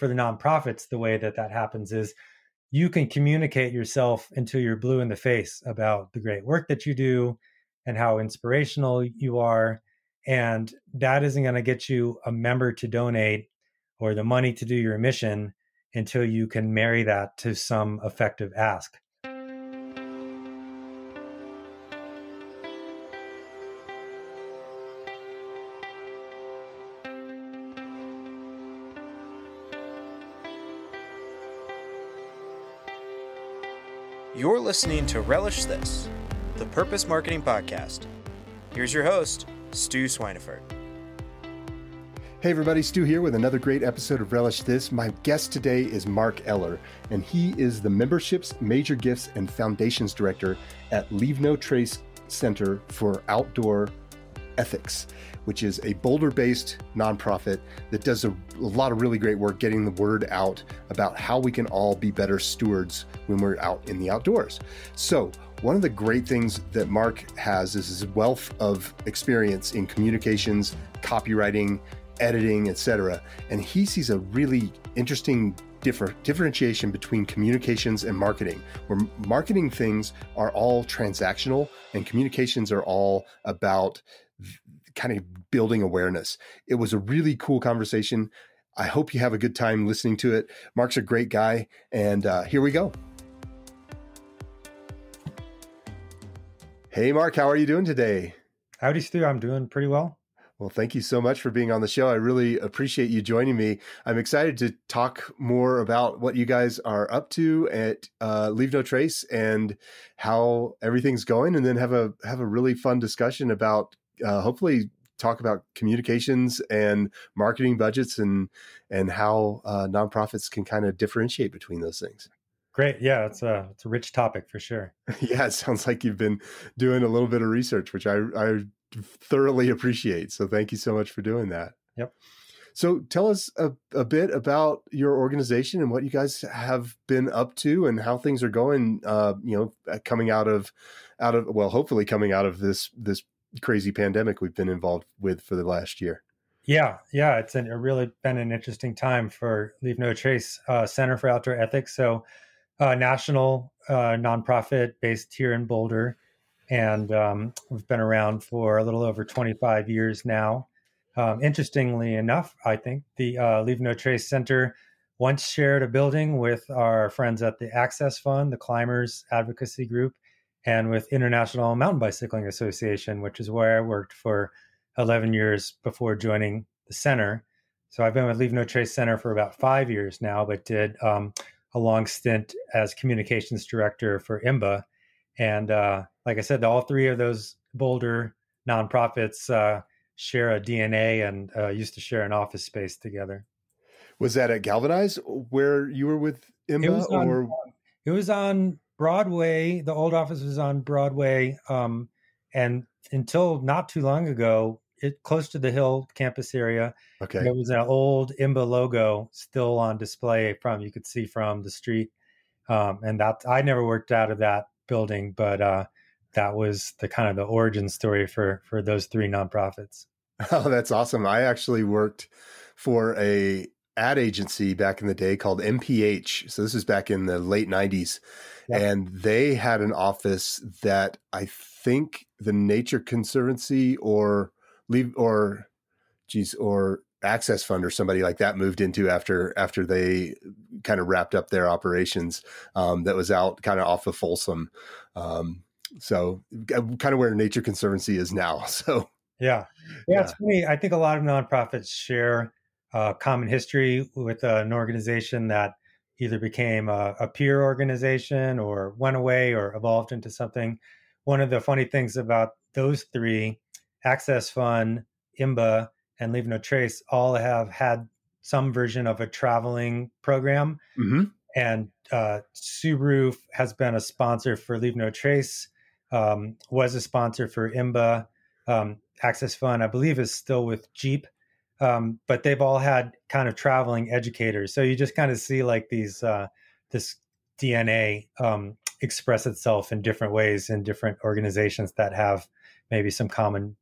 for the nonprofits, the way that happens is you can communicate yourself until you're blue in the face about the great work that you do and how inspirational you are. And that isn't going to get you a member to donate or the money to do your mission until you can marry that to some effective ask. You're listening to Relish This, the Purpose Marketing Podcast. Here's your host, Stu Swineford. Hey everybody, Stu here with another great episode of Relish This. My guest today is Mark Eller, and he is the Memberships, Major Gifts, and Foundations Director at Leave No Trace Center for Outdoor Ethics, which is a Boulder-based nonprofit that does a lot of really great work getting the word out about how we can all be better stewards when we're out in the outdoors. So one of the great things that Mark has is his wealth of experience in communications, copywriting, editing, etc. And he sees a really interesting differentiation between communications and marketing, where marketing things are all transactional and communications are all about kind of building awareness. It was a really cool conversation. I hope you have a good time listening to it. Mark's a great guy, and here we go. Hey, Mark, how are you doing today? Howdy, Stu. I'm doing pretty well. Well, thank you so much for being on the show. I really appreciate you joining me. I'm excited to talk more about what you guys are up to at Leave No Trace and how everything's going, and then have a really fun discussion about hopefully talk about communications and marketing budgets and how nonprofits can kind of differentiate between those things. Great. Yeah, it's a rich topic for sure. Yeah, it sounds like you've been doing a little bit of research, which I thoroughly appreciate. So thank you so much for doing that. Yep. So tell us a bit about your organization and what you guys have been up to and how things are going, coming out of hopefully coming out of this crazy pandemic we've been involved with for the last year. Yeah. It's really been an interesting time for Leave No Trace Center for Outdoor Ethics. So national nonprofit based here in Boulder. And we've been around for a little over 25 years now. Interestingly enough, I think the Leave No Trace Center once shared a building with our friends at the Access Fund, the Climbers Advocacy Group, and with International Mountain Bicycling Association, which is where I worked for 11 years before joining the center. So I've been with Leave No Trace Center for about 5 years now, but did a long stint as communications director for IMBA. And like I said, all three of those Boulder nonprofits share a DNA and used to share an office space together. Was that at Galvanize where you were with IMBA? It was on Broadway. The old office was on Broadway. And until not too long ago, close to the Hill campus area, there was an old IMBA logo still on display you could see from the street. And that I never worked out of that building, but that was the kind of the origin story for those three nonprofits. Oh, that's awesome. I actually worked for a ad agency back in the day called MPH. So this is back in the late 90s. Yep. And they had an office that I think the Nature Conservancy or Access Fund or somebody like that moved into after they kind of wrapped up their operations. That was out kind of off of Folsom. So kind of where Nature Conservancy is now. So yeah, it's funny. I think a lot of nonprofits share common history with an organization that either became a peer organization or went away or evolved into something. One of the funny things about those three, Access Fund, IMBA, and Leave No Trace, all have had some version of a traveling program. Mm-hmm. And Subaru has been a sponsor for Leave No Trace, was a sponsor for IMBA. Access Fund, I believe, is still with Jeep. But they've all had kind of traveling educators. So you just kind of see like this DNA express itself in different ways in different organizations that have maybe some common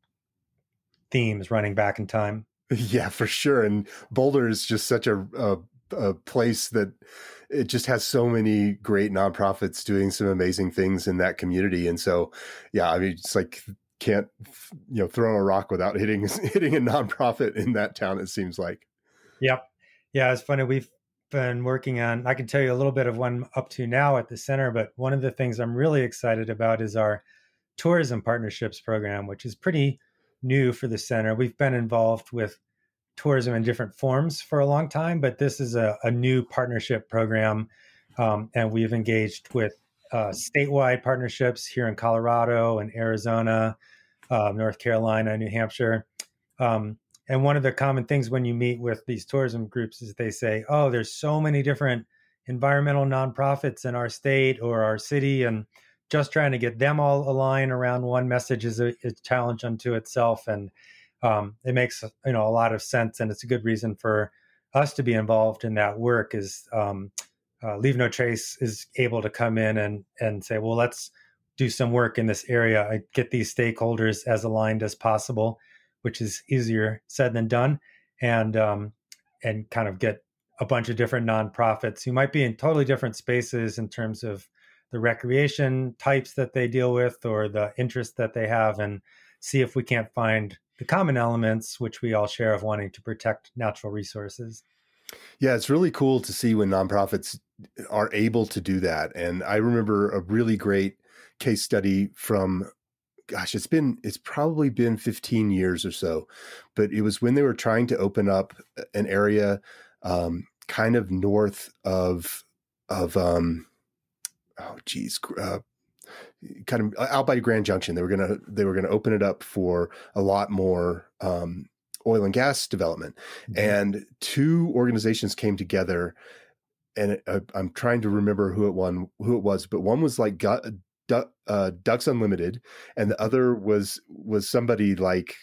themes running back in time. Yeah, for sure. And Boulder is just such a a place that it just has so many great nonprofits doing some amazing things in that community. And so, yeah, I mean, it's like can't, throw a rock without hitting a nonprofit in that town, it seems like. Yep. Yeah, it's funny. We've been working on, I can tell you a little bit of what I'm up to now at the center, but one of the things I'm really excited about is our tourism partnerships program, which is pretty new for the center. We've been involved with tourism in different forms for a long time, but this is a new partnership program. And we've engaged with statewide partnerships here in Colorado and Arizona, North Carolina, New Hampshire. And one of the common things when you meet with these tourism groups is they say, oh, there's so many different environmental nonprofits in our state or our city, and just trying to get them all aligned around one message is a challenge unto itself. And it makes a lot of sense, and it's a good reason for us to be involved in that work. Is Leave No Trace is able to come in and say, well, let's do some work in this area. I get these stakeholders as aligned as possible, which is easier said than done, and kind of get a bunch of different nonprofits who might be in totally different spaces in terms of the recreation types that they deal with or the interests that they have, and see if we can't find the common elements which we all share of wanting to protect natural resources. Yeah, it's really cool to see when nonprofits are able to do that. And I remember a really great case study from, gosh, it's probably been 15 years or so, but it was when they were trying to open up an area kind of north of kind of out by Grand Junction. They were gonna open it up for a lot more oil and gas development, and two organizations came together. And I'm trying to remember who it was, but one was like Ducks Unlimited, and the other was somebody like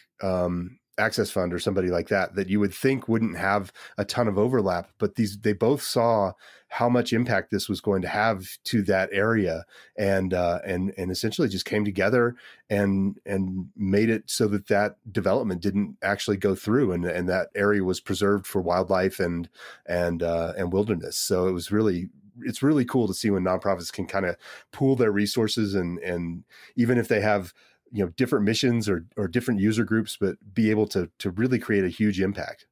Access Fund or somebody like that you would think wouldn't have a ton of overlap, but they both saw how much impact this was going to have to that area, and essentially just came together and made it so that development didn't actually go through, and that area was preserved for wildlife and wilderness. So it's really cool to see when nonprofits can kind of pool their resources and even if they have different missions or different user groups, but be able to really create a huge impact.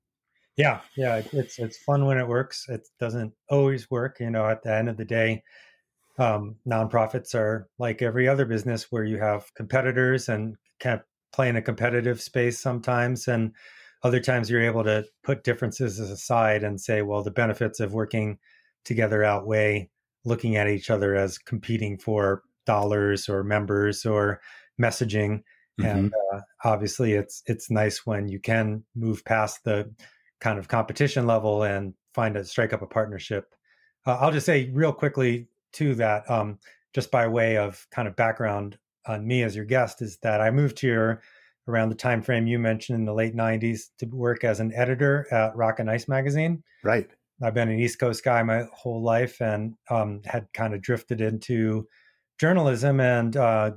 Yeah. It's fun when it works. It doesn't always work. At the end of the day, nonprofits are like every other business where you have competitors and kind of play in a competitive space sometimes. And other times you're able to put differences aside and say, well, the benefits of working together outweigh looking at each other as competing for dollars or members or messaging. And obviously it's nice when you can move past the kind of competition level and strike up a partnership. I'll just say real quickly too that just by way of kind of background on me as your guest is that I moved here around the time frame you mentioned in the late 90s to work as an editor at Rock and Ice magazine. Right. I've been an East Coast guy my whole life and had kind of drifted into journalism, and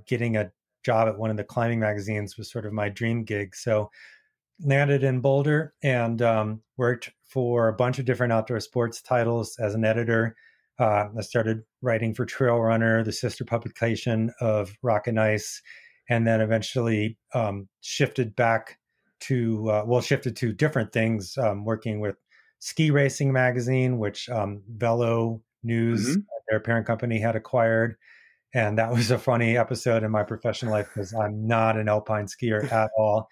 getting a job at one of the climbing magazines was sort of my dream gig. So landed in Boulder and worked for a bunch of different outdoor sports titles as an editor. I started writing for Trail Runner, the sister publication of Rock and Ice, and then eventually shifted to different things, working with Ski Racing magazine, which Velo News, their parent company, had acquired. And that was a funny episode in my professional life because I'm not an alpine skier at all.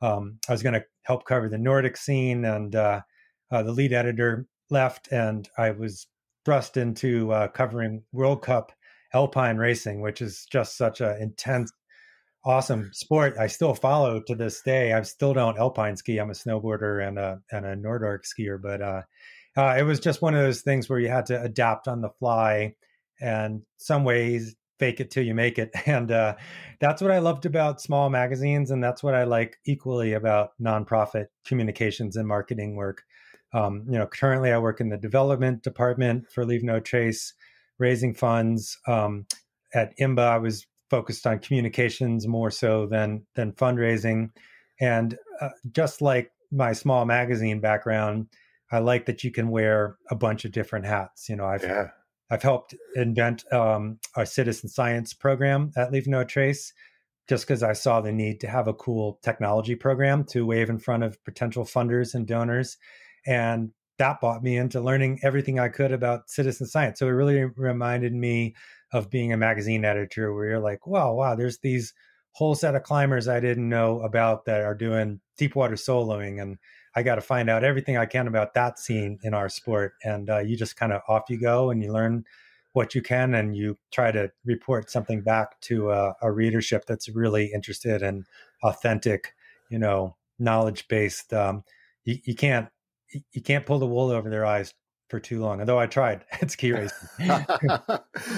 I was going to help cover the Nordic scene, and the lead editor left, and I was thrust into covering World Cup alpine racing, which is just such an intense, awesome sport. I still follow to this day. I still don't alpine ski. I'm a snowboarder and a Nordic skier, but it was just one of those things where you had to adapt on the fly, and some ways fake it till you make it. And that's what I loved about small magazines. And that's what I like equally about nonprofit communications and marketing work. Currently I work in the development department for Leave No Trace, raising funds. At IMBA, I was focused on communications more so than fundraising. And just like my small magazine background, I like that you can wear a bunch of different hats. I've helped invent a citizen science program at Leave No Trace, just because I saw the need to have a cool technology program to wave in front of potential funders and donors. And that brought me into learning everything I could about citizen science. So it really reminded me of being a magazine editor, where you're like, wow, there's these whole set of climbers I didn't know about that are doing deep water soloing. And I got to find out everything I can about that scene in our sport. And you just kind of off you go and you learn what you can, and you try to report something back to a readership that's really interested in authentic, knowledge based. You can't pull the wool over their eyes for too long. Although I tried at ski racing.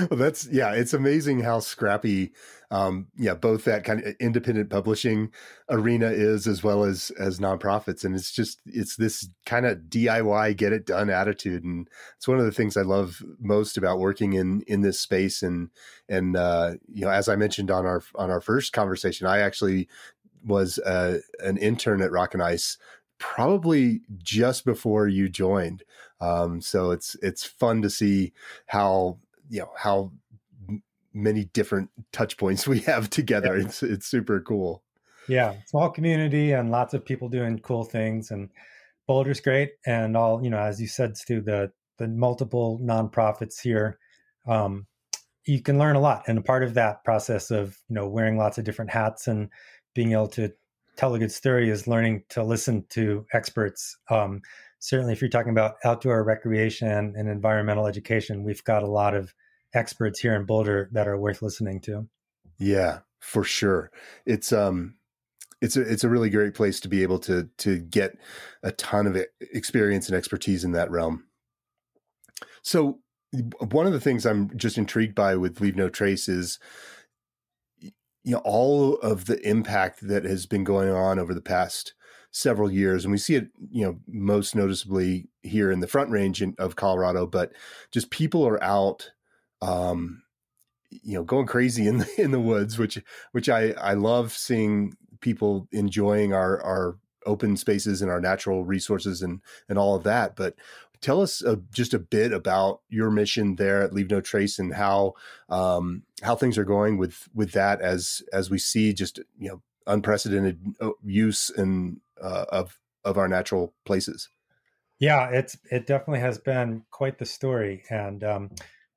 Well, it's amazing how scrappy, both that kind of independent publishing arena is, as well as nonprofits. And it's this kind of DIY, get it done attitude. And it's one of the things I love most about working in this space. And as I mentioned on our first conversation, I actually was an intern at Rock and Ice probably just before you joined. So it's fun to see how many different touch points we have together. Yeah. It's super cool. Yeah. Small community and lots of people doing cool things, and Boulder's great. And all, as you said, Stu, the multiple nonprofits here, you can learn a lot. And a part of that process of, wearing lots of different hats and being able to tell a good story is learning to listen to experts. Certainly, if you're talking about outdoor recreation and environmental education, we've got a lot of experts here in Boulder that are worth listening to. Yeah, for sure. It's a really great place to be able to get a ton of experience and expertise in that realm. So one of the things I'm just intrigued by with Leave No Trace is, all of the impact that has been going on over the past several years. And we see it, most noticeably here in the Front Range of Colorado, but just people are out, going crazy in the woods, which I love seeing people enjoying our open spaces and our natural resources and all of that. But tell us just a bit about your mission there at Leave No Trace and how things are going with that as we see just unprecedented use and of our natural places. Yeah, it definitely has been quite the story. And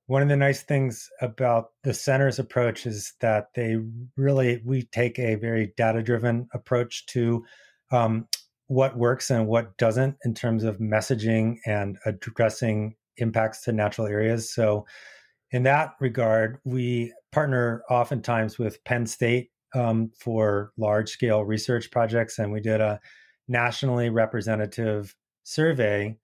one of the nice things about the center's approach is that we take a very data-driven approach to what works and what doesn't in terms of messaging and addressing impacts to natural areas. So in that regard, we partner oftentimes with Penn State for large-scale research projects. And we did a nationally representative survey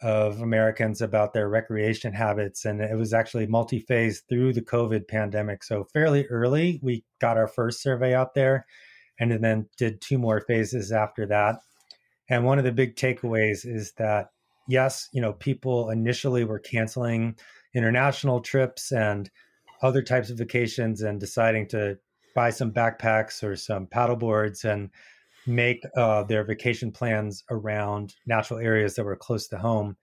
of Americans about their recreation habits. And it was actually multi-phase through the COVID pandemic. So fairly early, we got our first survey out there and then did 2 more phases after that. And one of the big takeaways is that, yes, people initially were canceling international trips and other types of vacations and deciding to buy some backpacks or some paddle boards and make their vacation plans around natural areas that were close to home.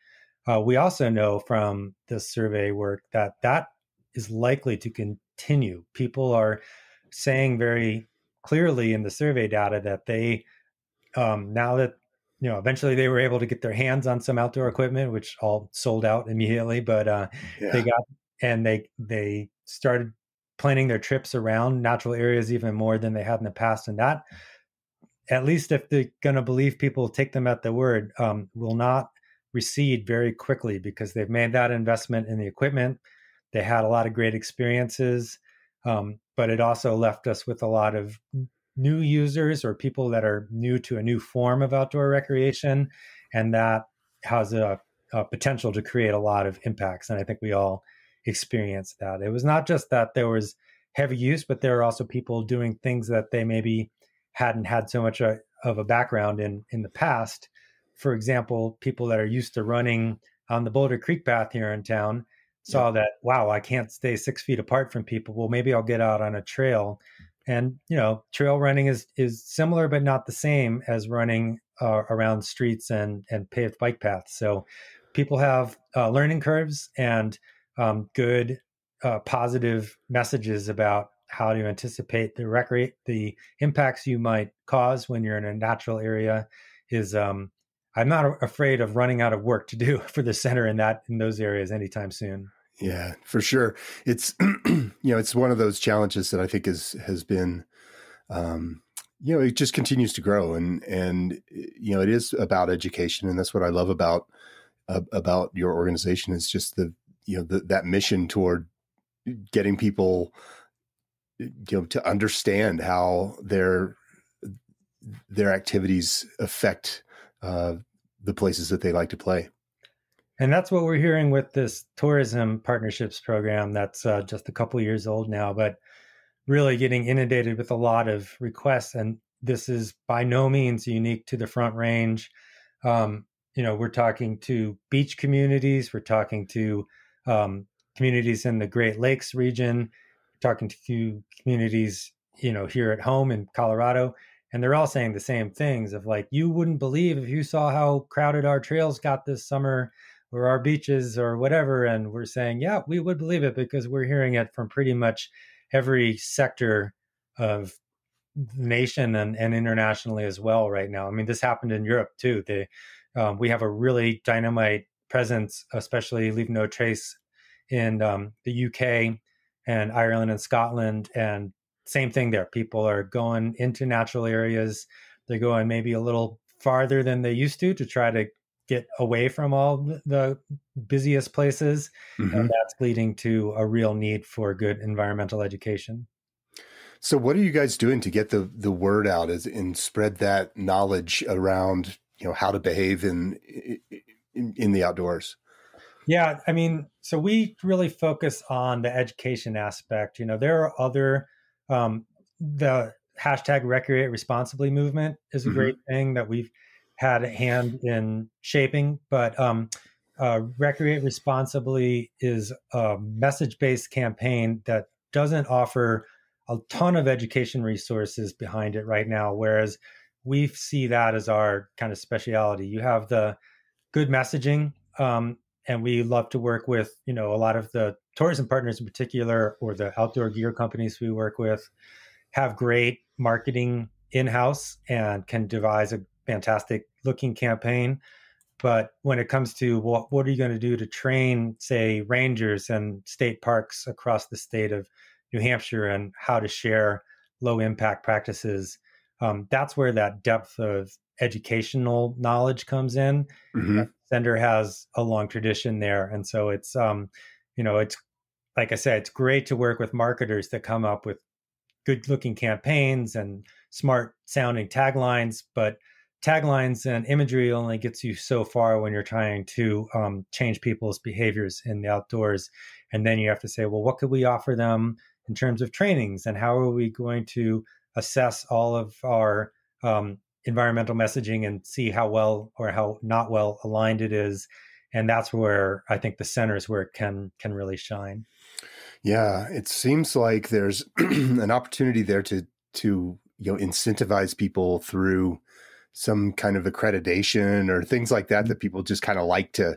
We also know from the survey work that is likely to continue. People are saying very clearly in the survey data that they, now that, eventually they were able to get their hands on some outdoor equipment, which all sold out immediately, but they started planning their trips around natural areas even more than they had in the past. And that, at least if they're going to believe people, take them at the word, will not recede very quickly because they've made that investment in the equipment. They had a lot of great experiences, but it also left us with a lot of new users or people that are new to a new form of outdoor recreation. And that has a potential to create a lot of impacts. And I think we all experienced that. It was not just that there was heavy use, but there are also people doing things that they maybe hadn't had so much of a background in the past. For example, people that are used to running on the Boulder Creek path here in town saw that, wow, I can't stay 6 feet apart from people. Well, maybe I'll get out on a trail. And, trail running is similar, but not the same as running around streets and paved bike paths. So people have learning curves and good positive messages about how to anticipate the impacts you might cause when you're in a natural area. Is I'm not afraid of running out of work to do for the center in those areas anytime soon. Yeah, for sure. It's it's one of those challenges that I think has been it just continues to grow, and it is about education, and that's what I love about your organization is just that mission toward getting people to understand how their activities affect the places that they like to play. And that's what we're hearing with this tourism partnerships program that's just a couple years old now, but really getting inundated with a lot of requests. And this is by no means unique to the Front Range. We're talking to beach communities. We're talking to communities in the Great Lakes region. We're talking to communities, here at home in Colorado. And they're all saying the same things of like, you wouldn't believe if you saw how crowded our trails got this summer or our beaches or whatever. And we're saying, yeah, we would believe it because we're hearing it from pretty much every sector of the nation and internationally as well right now. I mean, this happened in Europe too. We have a really dynamite presence, especially Leave No Trace in the UK and Ireland and Scotland. And same thing there. People are going into natural areas. They're going maybe a little farther than they used to try to get away from all the busiest places. Mm-hmm. And that's leading to a real need for good environmental education. So what are you guys doing to get the word out and spread that knowledge around, how to behave in the outdoors? Yeah, I mean, so we really focus on the education aspect. There are other, the hashtag Recreate Responsibly movement is a great thing that we've had a hand in shaping, but Recreate Responsibly is a message-based campaign that doesn't offer a ton of education resources behind it right now, whereas we see that as our kind of specialty. You have the good messaging, and we love to work with, a lot of the tourism partners in particular, or the outdoor gear companies we work with, have great marketing in-house and can devise a fantastic looking campaign. But when it comes to what are you going to do to train, say, rangers and state parks across the state of New Hampshire and how to share low impact practices, that's where that depth of educational knowledge comes in. Mm-hmm. Sender has a long tradition there. And so it's, it's, like I said, it's great to work with marketers that come up with good looking campaigns and smart sounding taglines, but taglines and imagery only gets you so far when you're trying to change people's behaviors in the outdoors. And then you have to say, well, what could we offer them in terms of trainings, and how are we going to assess all of our environmental messaging and see how well or how not well aligned it is. And that's where I think the center is where it can really shine. Yeah, it seems like there's an opportunity there to incentivize people through some kind of accreditation or things like that, that people just kind of like to,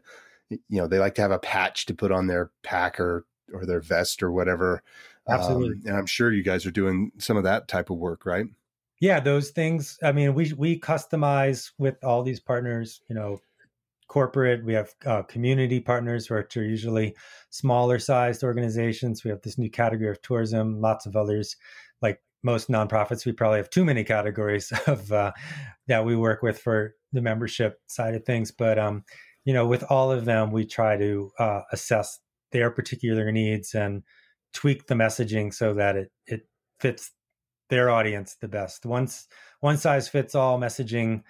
they like to have a patch to put on their pack or their vest or whatever. Absolutely. And I'm sure you guys are doing some of that type of work, right? Yeah, those things. I mean, we customize with all these partners, corporate. We have community partners, which are usually smaller sized organizations. We have this new category of tourism, lots of others. Like most nonprofits, we probably have too many categories of that we work with for the membership side of things. But, with all of them, we try to assess their particular needs and tweak the messaging so that it fits their audience the best. One size fits all messaging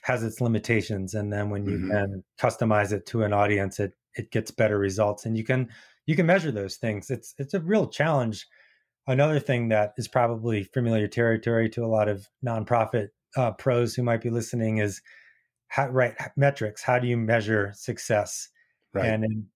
has its limitations, and then when you can customize it to an audience, it gets better results, and you can measure those things. It's a real challenge. Another thing that is probably familiar territory to a lot of nonprofit pros who might be listening is metrics. How do you measure success? Right. And in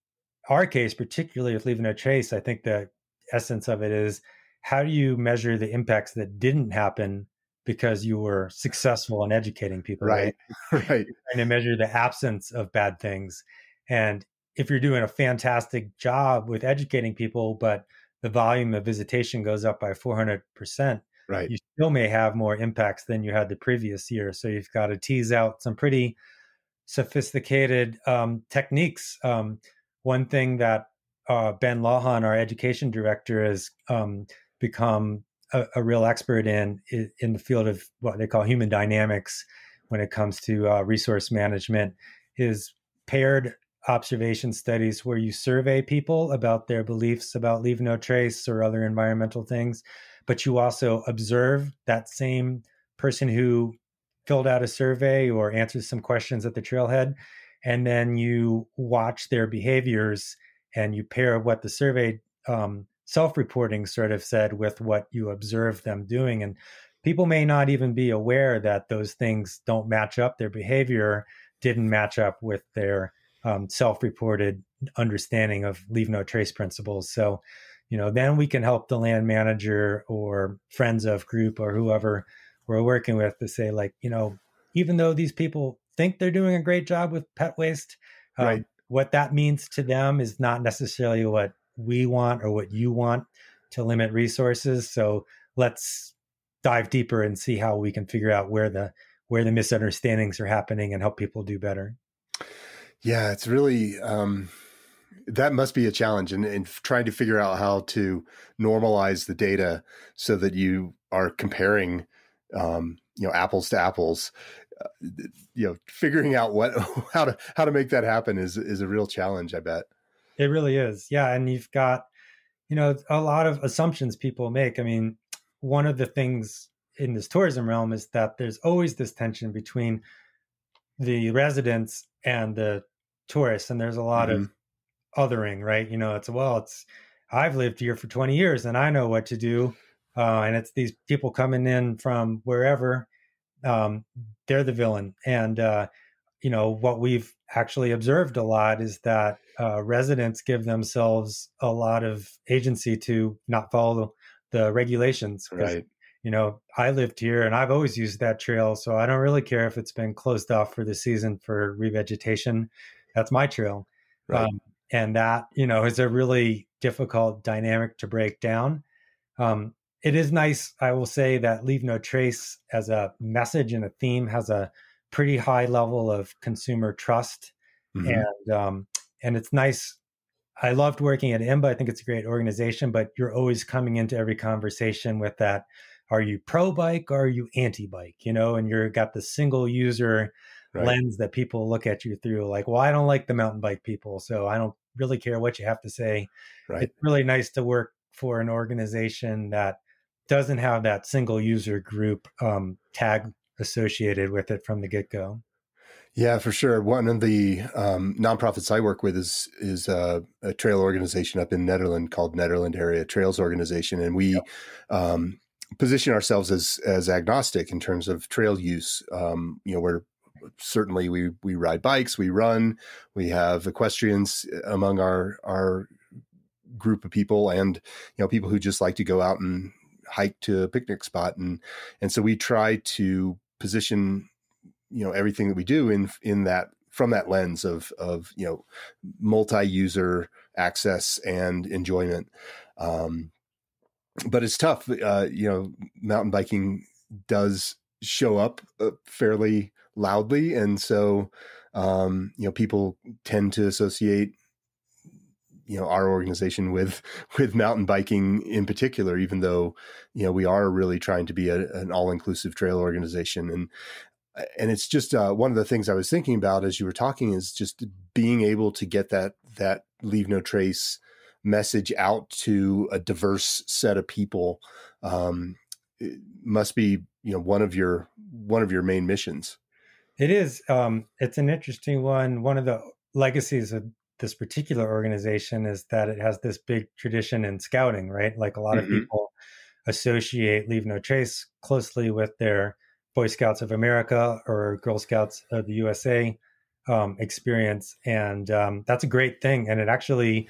our case, particularly with Leave No Trace, I think the essence of it is, how do you measure the impacts that didn't happen because you were successful in educating people, right? Right. You're trying to measure the absence of bad things. And if you're doing a fantastic job with educating people, but the volume of visitation goes up by 400%, Right. you still may have more impacts than you had the previous year. So you've got to tease out some pretty sophisticated techniques. One thing that Ben Lawhan, our education director, has become a real expert in the field of what they call human dynamics when it comes to resource management is paired observation studies where you survey people about their beliefs about leave no trace or other environmental things, but you also observe that same person who filled out a survey or answers some questions at the trailhead, and then you watch their behaviors and you pair what the survey self-reporting sort of said with what you observe them doing. And people may not even be aware that those things don't match up. Their behavior didn't match up with their self-reported understanding of leave no trace principles. So, then we can help the land manager or friends of group or whoever we're working with to say, like, even though these people think they're doing a great job with pet waste, Right. what that means to them is not necessarily what we want or what you want to limit resources. So let's dive deeper and see how we can figure out where the misunderstandings are happening and help people do better. Yeah, it's really that must be a challenge, and trying to figure out how to normalize the data so that you are comparing, apples to apples. Figuring out how to make that happen is a real challenge, I bet. It really is. Yeah. And you've got, a lot of assumptions people make. I mean, one of the things in this tourism realm is that there's always this tension between the residents and the tourists. And there's a lot of othering, right? I've lived here for 20 years and I know what to do. And it's these people coming in from wherever, they're the villain. And, what we've actually observed a lot is that residents give themselves a lot of agency to not follow the regulations. Right. I lived here and I've always used that trail. So I don't really care if it's been closed off for the season for revegetation. That's my trail. Right. And that, is a really difficult dynamic to break down. It is nice, I will say, that Leave No Trace as a message and a theme has a pretty high level of consumer trust. And it's nice. I loved working at IMBA. I think it's a great organization, but you're always coming into every conversation with that. Are you pro bike or are you anti bike? And you're got the single user lens that people look at you through, like, well, I don't like the mountain bike people, so I don't really care what you have to say. Right. It's really nice to work for an organization that doesn't have that single user group tag associated with it from the get-go. Yeah, for sure. One of the nonprofits I work with is a trail organization up in Netherland called Netherland Area Trails Organization, and we position ourselves as agnostic in terms of trail use. We're certainly we ride bikes, we run, we have equestrians among our group of people, and people who just like to go out and hike to a picnic spot, and so we try to position everything that we do in that, from that lens of multi-user access and enjoyment. But it's tough. Mountain biking does show up fairly loudly, and so people tend to associate our organization with mountain biking in particular, even though we are really trying to be an all-inclusive trail organization. And it's just one of the things I was thinking about as you were talking is just being able to get that Leave No Trace message out to a diverse set of people. It must be one of your main missions. It is. It's an interesting one. One of the legacies of this particular organization is that it has this big tradition in scouting, right? Like a lot of people associate Leave No Trace closely with their Boy Scouts of America or Girl Scouts of the USA experience. And that's a great thing. And it actually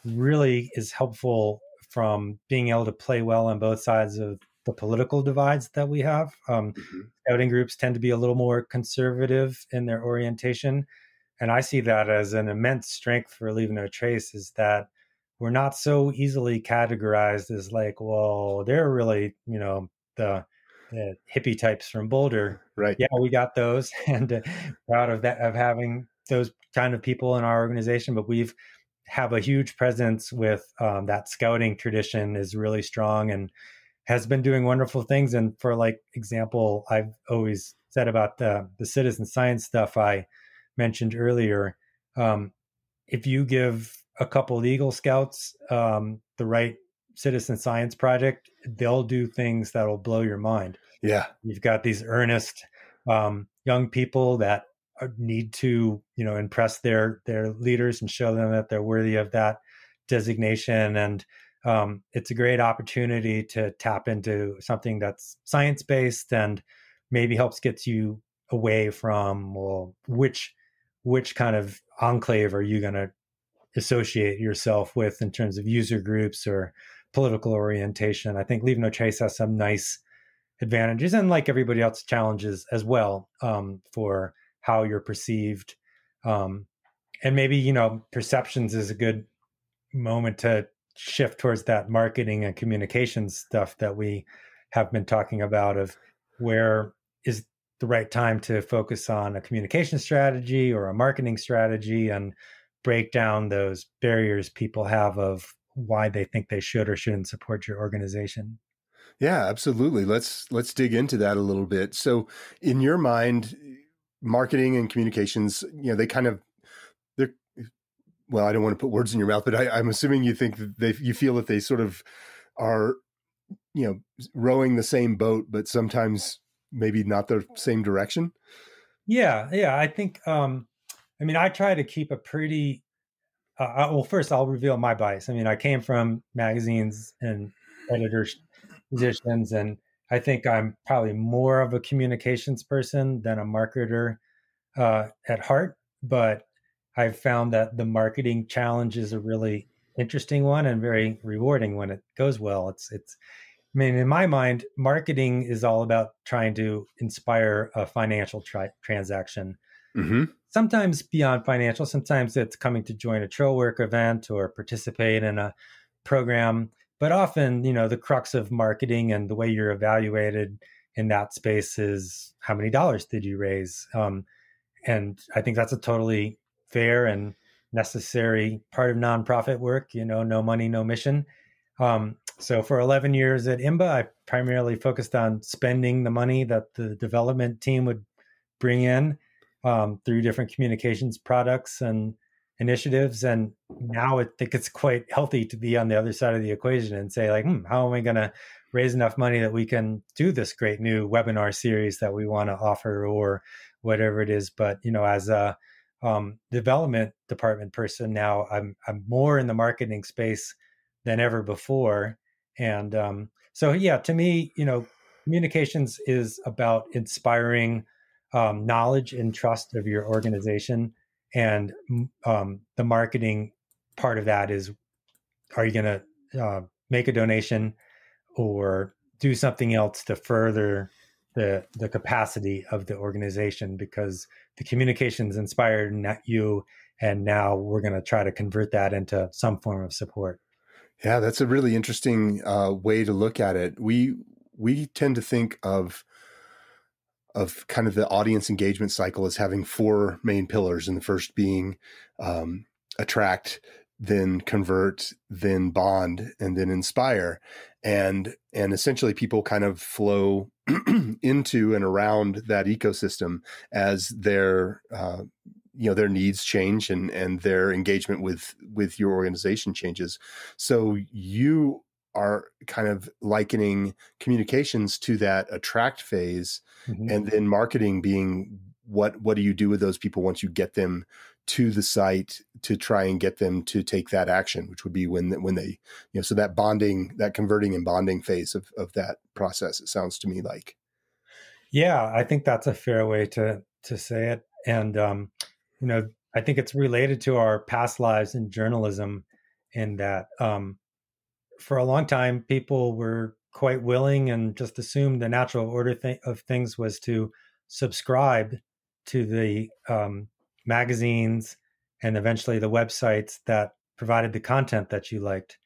really is helpful from being able to play well on both sides of the political divides that we have. Scouting groups tend to be a little more conservative in their orientation. And I see that as an immense strength for Leave No Trace, is that we're not so easily categorized as like, well, they're really, the hippie types from Boulder. Right. Yeah, we got those, and proud of that, of having those kind of people in our organization. But we've have a huge presence with that scouting tradition is really strong and has been doing wonderful things. And for like example, I've always said about the citizen science stuff I mentioned earlier. If you give a couple of Eagle Scouts the right citizen science project, they'll do things that'll blow your mind. Yeah. You've got these earnest young people that need to, impress their leaders and show them that they're worthy of that designation. And it's a great opportunity to tap into something that's science-based and maybe helps get you away from, well, which kind of enclave are you going to associate yourself with in terms of user groups or political orientation. I think Leave No Trace has some nice advantages, and like everybody else, challenges as well, for how you're perceived. And maybe, perceptions is a good moment to shift towards that marketing and communications stuff that we have been talking about, of where is the right time to focus on a communication strategy or a marketing strategy, and break down those barriers people have of why they think they should or shouldn't support your organization. Yeah, absolutely. Let's dig into that a little bit. So in your mind, marketing and communications, they kind of, well, I don't want to put words in your mouth, but I'm assuming you think that you feel that they sort of are, rowing the same boat, but sometimes maybe not the same direction. Yeah. I think, I try to keep a pretty, well, first I'll reveal my bias. I came from magazines and editors positions, and I think I'm probably more of a communications person than a marketer at heart. But I've found that the marketing challenge is a really interesting one and very rewarding when it goes well. It's in my mind, marketing is all about trying to inspire a financial transaction. Mm-hmm. Sometimes beyond financial, sometimes it's coming to join a trail work event or participate in a program. But often, the crux of marketing and the way you're evaluated in that space is how many dollars did you raise? And I think that's a totally fair and necessary part of nonprofit work, no money, no mission. So for 11 years at IMBA, I primarily focused on spending the money that the development team would bring in through different communications products and initiatives. And now I think it's quite healthy to be on the other side of the equation and say, like, how am I going to raise enough money that we can do this great new webinar series that we want to offer, or whatever it is. But, as a development department person now, I'm more in the marketing space than ever before. And so, to me, communications is about inspiring knowledge and trust of your organization. And the marketing part of that is, are you going to make a donation or do something else to further the capacity of the organization? Because the communications inspired you, and now we're going to try to convert that into some form of support. Yeah, that's a really interesting way to look at it. We tend to think of kind of the audience engagement cycle as having four main pillars, and the first being attract, then convert, then bond, and then inspire. And essentially people kind of flow into and around that ecosystem as their needs change and their engagement with your organization changes. So you are kind of likening communications to that attract phase, Mm-hmm. and then marketing being what do you do with those people once you get them to the site to try and get them to take that action, which would be when they, so that bonding, that converting and bonding phase of that process, it sounds to me like. Yeah, I think that's a fair way to say it. And, I think it's related to our past lives in journalism, in that for a long time, people were quite willing and just assumed the natural order of things was to subscribe to the magazines and eventually the websites that provided the content that you liked.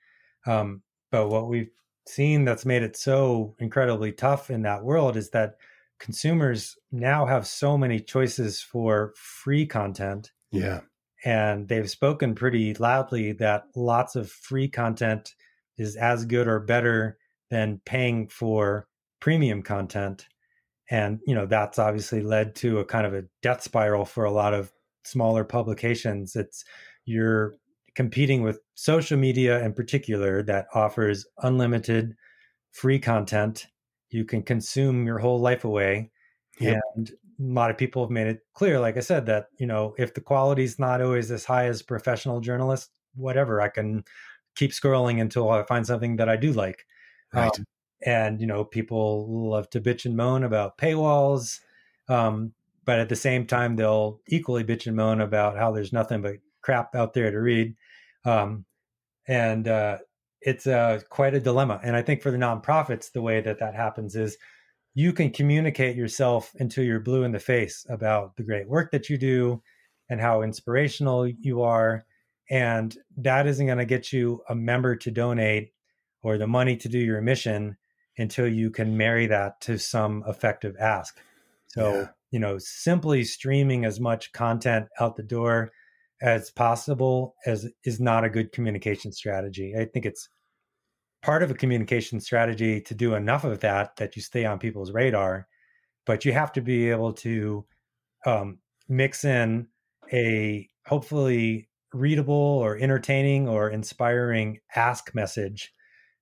But what we've seen that's made it so incredibly tough in that world is that consumers now have so many choices for free content. Yeah. And they've spoken pretty loudly that lots of free content is as good or better than paying for premium content. And, that's obviously led to a kind of a death spiral for a lot of smaller publications. You're competing with social media in particular that offers unlimited free content. You can consume your whole life away. Yep. And a lot of people have made it clear, like I said, that, if the quality's not always as high as professional journalists, whatever, I can keep scrolling until I find something that I do like. Right. And, people love to bitch and moan about paywalls. But at the same time, they'll equally bitch and moan about how there's nothing but crap out there to read. It's quite a dilemma. And I think for the nonprofits, the way that happens is you can communicate yourself until you're blue in the face about the great work that you do and how inspirational you are. And that isn't going to get you a member to donate or the money to do your mission until you can marry that to some effective ask. So, simply streaming as much content out the door as possible is not a good communication strategy. I think it's part of a communication strategy to do enough of that you stay on people's radar, but you have to be able to mix in a hopefully readable or entertaining or inspiring ask message,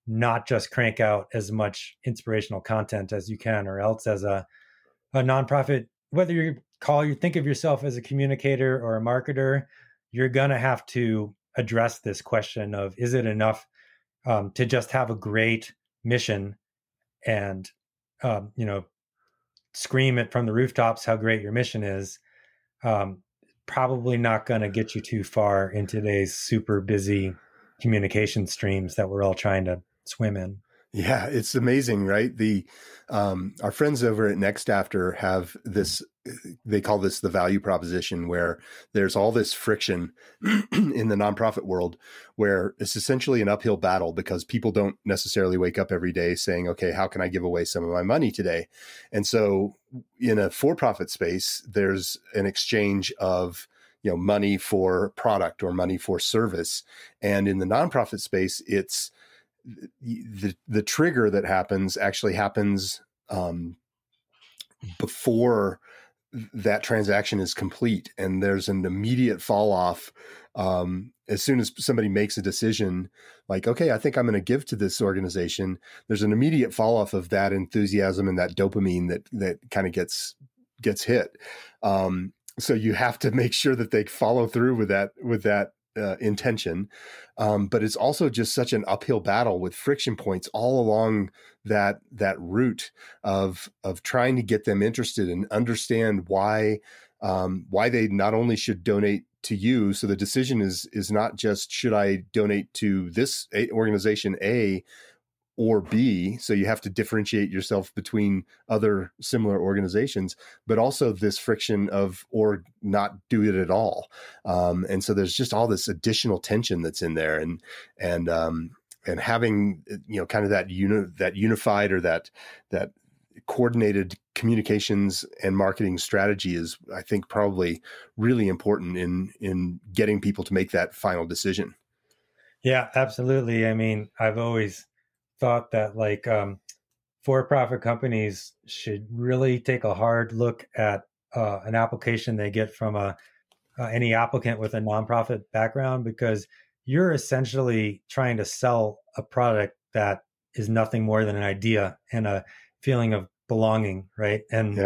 not just crank out as much inspirational content as you can, or else as a nonprofit, whether you think of yourself as a communicator or a marketer, you're going to have to address this question of, is it enough to just have a great mission and, scream it from the rooftops how great your mission is? Probably not going to get you too far in today's super busy communication streams that we're all trying to swim in. Yeah, it's amazing, right? Our friends over at Next After have this, they call this the value proposition, where there's all this friction in the nonprofit world where it's essentially an uphill battle because people don't necessarily wake up every day saying, okay, how can I give away some of my money today? And so in a for-profit space, there's an exchange of money for product or money for service. And in the nonprofit space, it's the trigger that actually happens before that transaction is complete, and there's an immediate fall off as soon as somebody makes a decision like, okay, I think I'm going to give to this organization. There's an immediate fall off of that enthusiasm and that dopamine that kind of gets hit. So you have to make sure that they follow through with that intention. But it's also just such an uphill battle with friction points all along that route of trying to get them interested and understand why they not only should donate to you. So the decision is not just, should I donate to this organization A or B? So you have to differentiate yourself between other similar organizations, but also this friction of, or not do it at all. And so there's just all this additional tension that's in there, and having, kind of that unified or that coordinated communications and marketing strategy is, I think, probably really important in getting people to make that final decision. Yeah, absolutely. I mean, I've always thought that for-profit companies should really take a hard look at an application they get from any applicant with a nonprofit background, because you're essentially trying to sell a product that is nothing more than an idea and a feeling of belonging, right? And,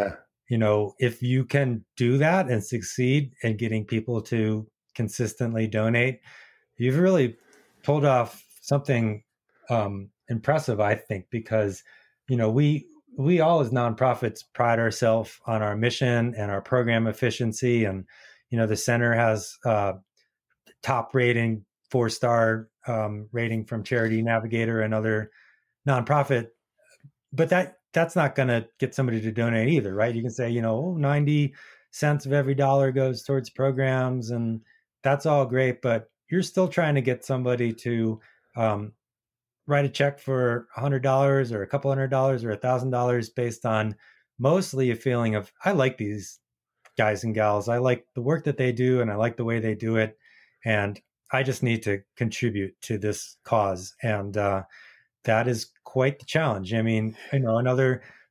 if you can do that and succeed in getting people to consistently donate, you've really pulled off something impressive, I think, because, we all as nonprofits pride ourselves on our mission and our program efficiency. And, the center has top rating, 4-star rating from Charity Navigator and other nonprofit but that's not going to get somebody to donate either, right? You can say, 90 cents of every dollar goes towards programs, and that's all great, but you're still trying to get somebody to write a check for $100 or a couple $100 or $1,000 based on mostly a feeling of, I like these guys and gals. I like the work that they do, and I like the way they do it. And I just need to contribute to this cause. And that is quite the challenge. I mean,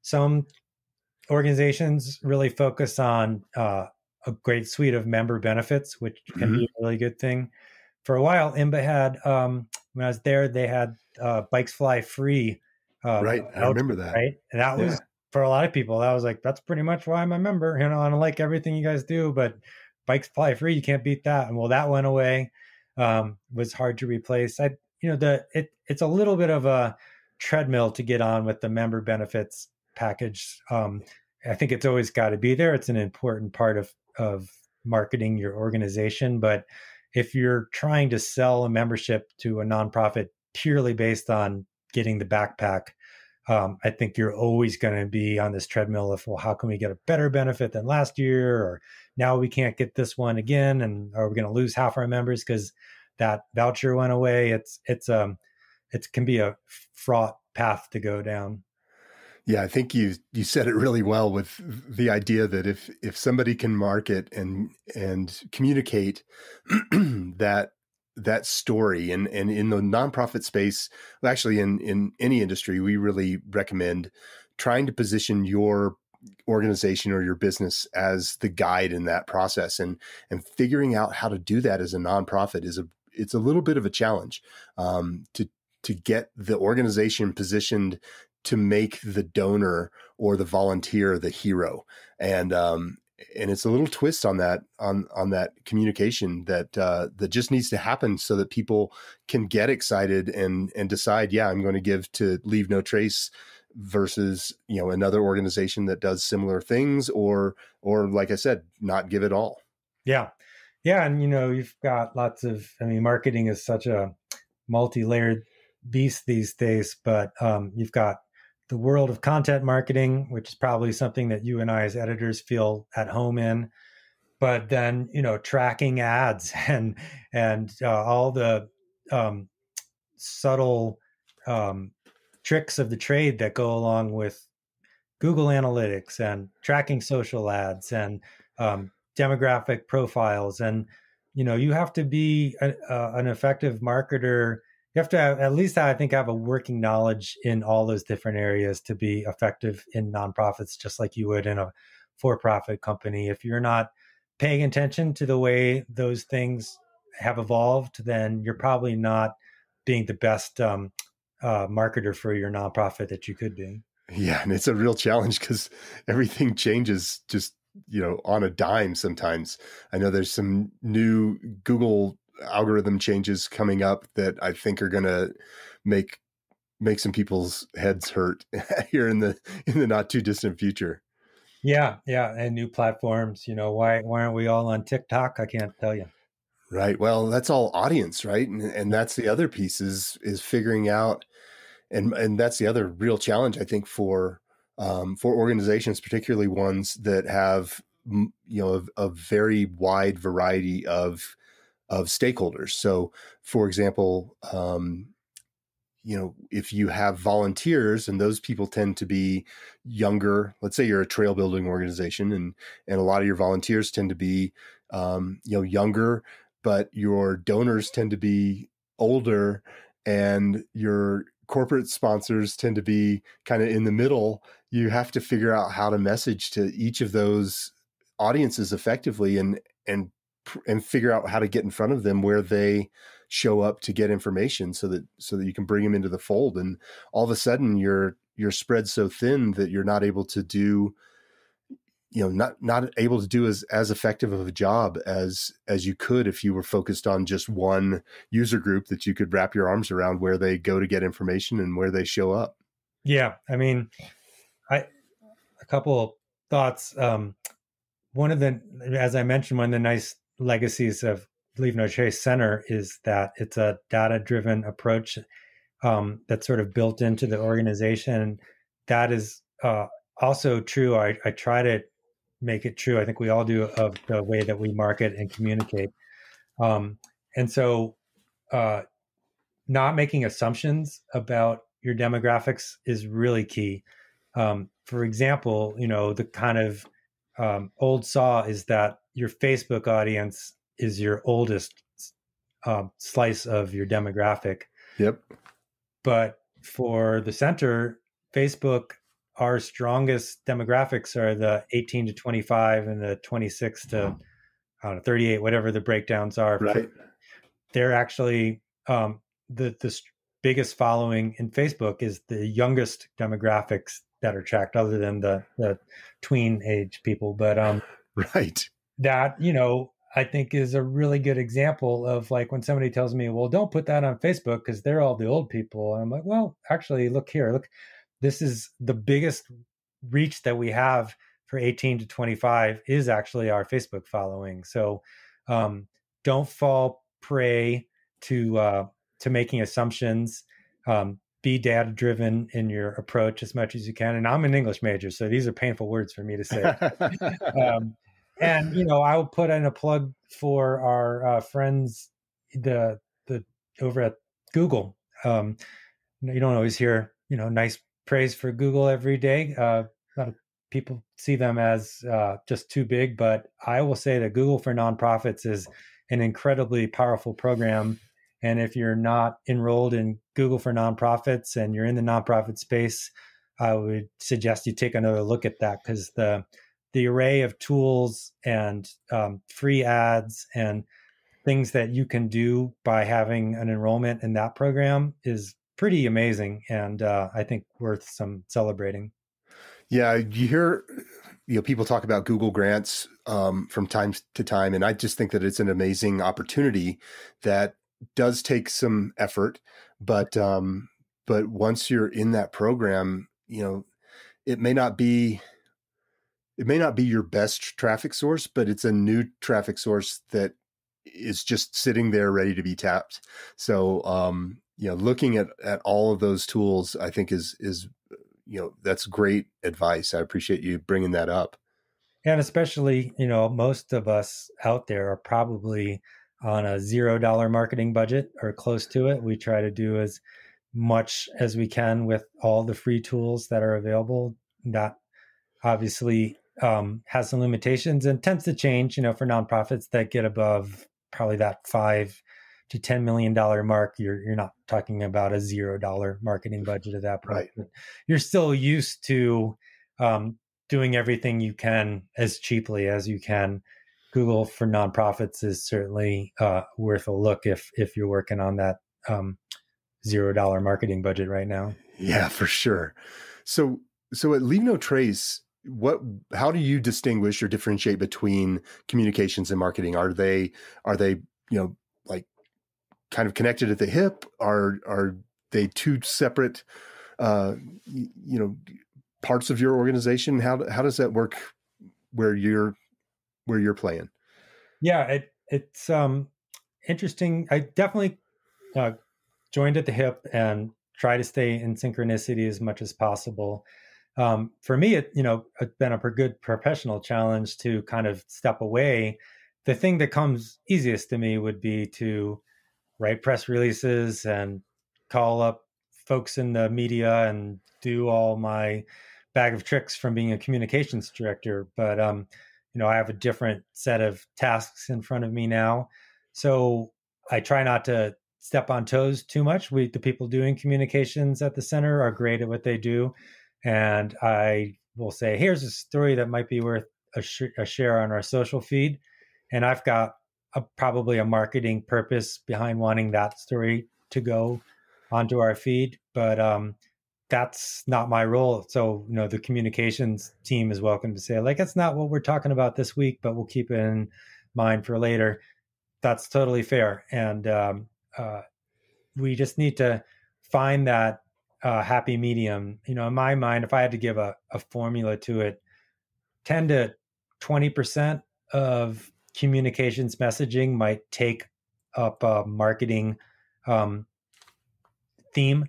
some organizations really focus on a great suite of member benefits, which can be a really good thing. For a while, IMBA had, when I was there, they had Bikes Fly Free. Right. I remember that. Right. And that was, for a lot of people, that was like, that's pretty much why I'm a member. And I like everything you guys do, but Bikes Fly Free, you can't beat that. And well, that went away. Was hard to replace. It's a little bit of a treadmill to get on with the member benefits package. I think it's always got to be there. It's an important part of marketing your organization. But if you're trying to sell a membership to a nonprofit purely based on getting the backpack, I think you're always going to be on this treadmill of, well, how can we get a better benefit than last year? Or now we can't get this one again. And are we going to lose half our members because that voucher went away? It can be a fraught path to go down. Yeah, I think you said it really well with the idea that if somebody can market and communicate that story, and in the nonprofit space, well, actually in any industry, we really recommend trying to position your organization or your business as the guide in that process, and figuring out how to do that as a nonprofit it's a little bit of a challenge to get the organization positioned to make the donor or the volunteer the hero. And it's a little twist on that communication that just needs to happen so that people can get excited and decide, yeah, I'm going to give to Leave No Trace versus, another organization that does similar things, or like I said, not give it all. Yeah. Yeah. And, you've got marketing is such a multi-layered beast these days, but you've got the world of content marketing, which is probably something that you and I as editors feel at home in, but then, tracking ads and all the subtle tricks of the trade that go along with Google Analytics and tracking social ads and demographic profiles. And, you have to be an effective marketer. You have to at least, I think, have a working knowledge in all those different areas to be effective in nonprofits, just like you would in a for-profit company. If you're not paying attention to the way those things have evolved, then you're probably not being the best marketer for your nonprofit that you could be. Yeah, and it's a real challenge because everything changes just, on a dime sometimes. I know there's some new Google algorithm changes coming up that I think are going to make some people's heads hurt here in the not too distant future. Yeah. And new platforms, why aren't we all on TikTok? I can't tell you. Right. Well, that's all audience, right? And that's the other piece is figuring out, and that's the other real challenge, I think, for organizations, particularly ones that have, a very wide variety of stakeholders. So, for example, if you have volunteers and those people tend to be younger, let's say you're a trail building organization and a lot of your volunteers tend to be, younger, but your donors tend to be older and your corporate sponsors tend to be kind of in the middle. You have to figure out how to message to each of those audiences effectively and figure out how to get in front of them where they show up to get information so that you can bring them into the fold. And all of a sudden you're spread so thin that you're not able to do, not able to do as effective of a job as you could if you were focused on just one user group that you could wrap your arms around where they go to get information and where they show up. Yeah. I mean, a couple of thoughts. One of the, as I mentioned, one of the nice legacies of Leave No Trace Center is that it's a data-driven approach that's sort of built into the organization. that is also true. I try to make it true. I think we all do, of the way that we market and communicate. And so not making assumptions about your demographics is really key. For example, the kind of old saw is that your Facebook audience is your oldest slice of your demographic. Yep. But for the center, Facebook, our strongest demographics are the 18 to 25 and the 26 to 38, whatever the breakdowns are. Right. They're actually the biggest following in Facebook is the youngest demographics that are tracked, other than the tween age people. But right. That, I think is a really good example of, like, when somebody tells me, well, don't put that on Facebook because they're all the old people. And I'm like, well, actually, look here. Look, this is the biggest reach that we have for 18 to 25 is actually our Facebook following. So don't fall prey to making assumptions. Be data driven in your approach as much as you can. And I'm an English major, so these are painful words for me to say. And I will put in a plug for our friends, the over at Google. You don't always hear nice praise for Google every day. A lot of people see them as just too big, but I will say that Google for Nonprofits is an incredibly powerful program. And if you're not enrolled in Google for Nonprofits and you're in the nonprofit space, I would suggest you take another look at that, because the array of tools and free ads and things that you can do by having an enrollment in that program is pretty amazing, and I think worth some celebrating. Yeah, you hear people talk about Google grants from time to time, and I just think that it's an amazing opportunity that does take some effort, but once you're in that program, it may not be your best traffic source, but it's a new traffic source that is just sitting there ready to be tapped. So, looking at all of those tools, I think is that's great advice. I appreciate you bringing that up. And especially, most of us out there are probably on a $0 marketing budget or close to it. We try to do as much as we can with all the free tools that are available. That obviously has some limitations and tends to change, for nonprofits that get above probably that $5 to $10 million mark. You're not talking about a $0 marketing budget at that point. Right. You're still used to doing everything you can as cheaply as you can. Google for Nonprofits is certainly worth a look if you're working on that $0 marketing budget right now. Yeah, for sure. So at Leave No Trace, how do you distinguish or differentiate between communications and marketing? Are they like kind of connected at the hip? Are they two separate parts of your organization? How does that work where you're playing? Yeah, it's interesting. I definitely joined at the hip and try to stay in synchronicity as much as possible. For me, it's been a good professional challenge to kind of step away. The thing that comes easiest to me would be to write press releases and call up folks in the media and do all my bag of tricks from being a communications director. But I have a different set of tasks in front of me now, so I try not to step on toes too much. The people doing communications at the center are great at what they do. And I will say, here's a story that might be worth a share on our social feed. And I've got probably a marketing purpose behind wanting that story to go onto our feed. But that's not my role. So, the communications team is welcome to say, like, that's not what we're talking about this week, but we'll keep it in mind for later. That's totally fair. And we just need to find that happy medium. In my mind, if I had to give a formula to it, 10 to 20% of communications messaging might take up a marketing theme,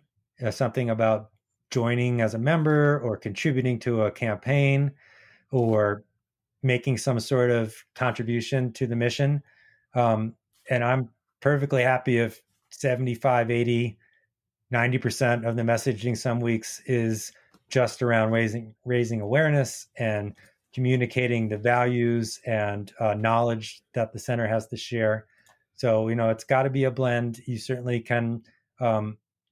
something about joining as a member or contributing to a campaign or making some sort of contribution to the mission. And I'm perfectly happy if 75, 80, 90% of the messaging some weeks is just around raising awareness and communicating the values and knowledge that the center has to share. So, it's got to be a blend. You certainly can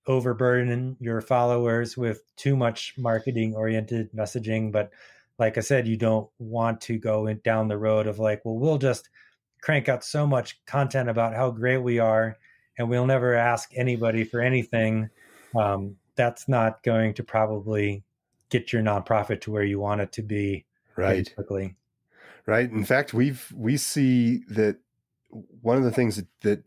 overburden your followers with too much marketing oriented messaging. But like I said, you don't want to go down the road of like, well, we'll just crank out so much content about how great we are and we'll never ask anybody for anything. That's not going to probably get your nonprofit to where you want it to be right quickly. Right. In fact, we see that one of the things that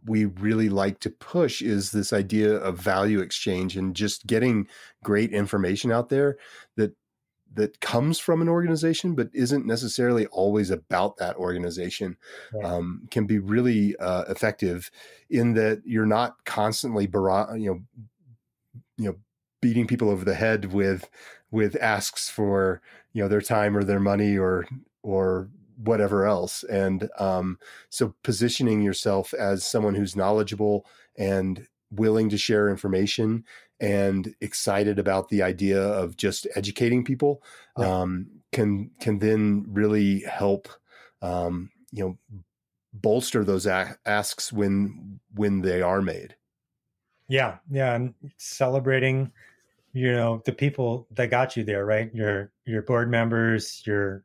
we really like to push is this idea of value exchange and just getting great information out there that comes from an organization, but isn't necessarily always about that organization. Yeah. Can be really effective in that you're not constantly, beating people over the head with asks for, their time or their money or whatever else. And so positioning yourself as someone who's knowledgeable and willing to share information and excited about the idea of just educating people, can then really help, bolster those asks when they are made. Yeah. And celebrating, the people that got you there, right? Your board members, your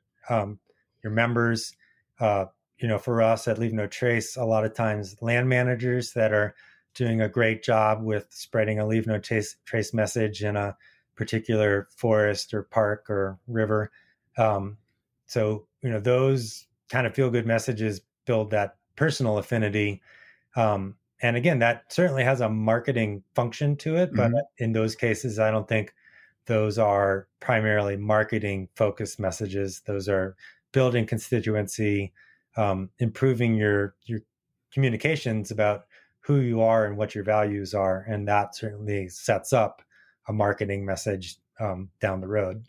members, for us at Leave No Trace, a lot of times land managers that are doing a great job with spreading a Leave No Trace message in a particular forest or park or river. So, those kind of feel good messages build that personal affinity. And again, that certainly has a marketing function to it, but in those cases, I don't think those are primarily marketing focused messages. Those are building constituency, improving your communications about who you are and what your values are. And that certainly sets up a marketing message down the road.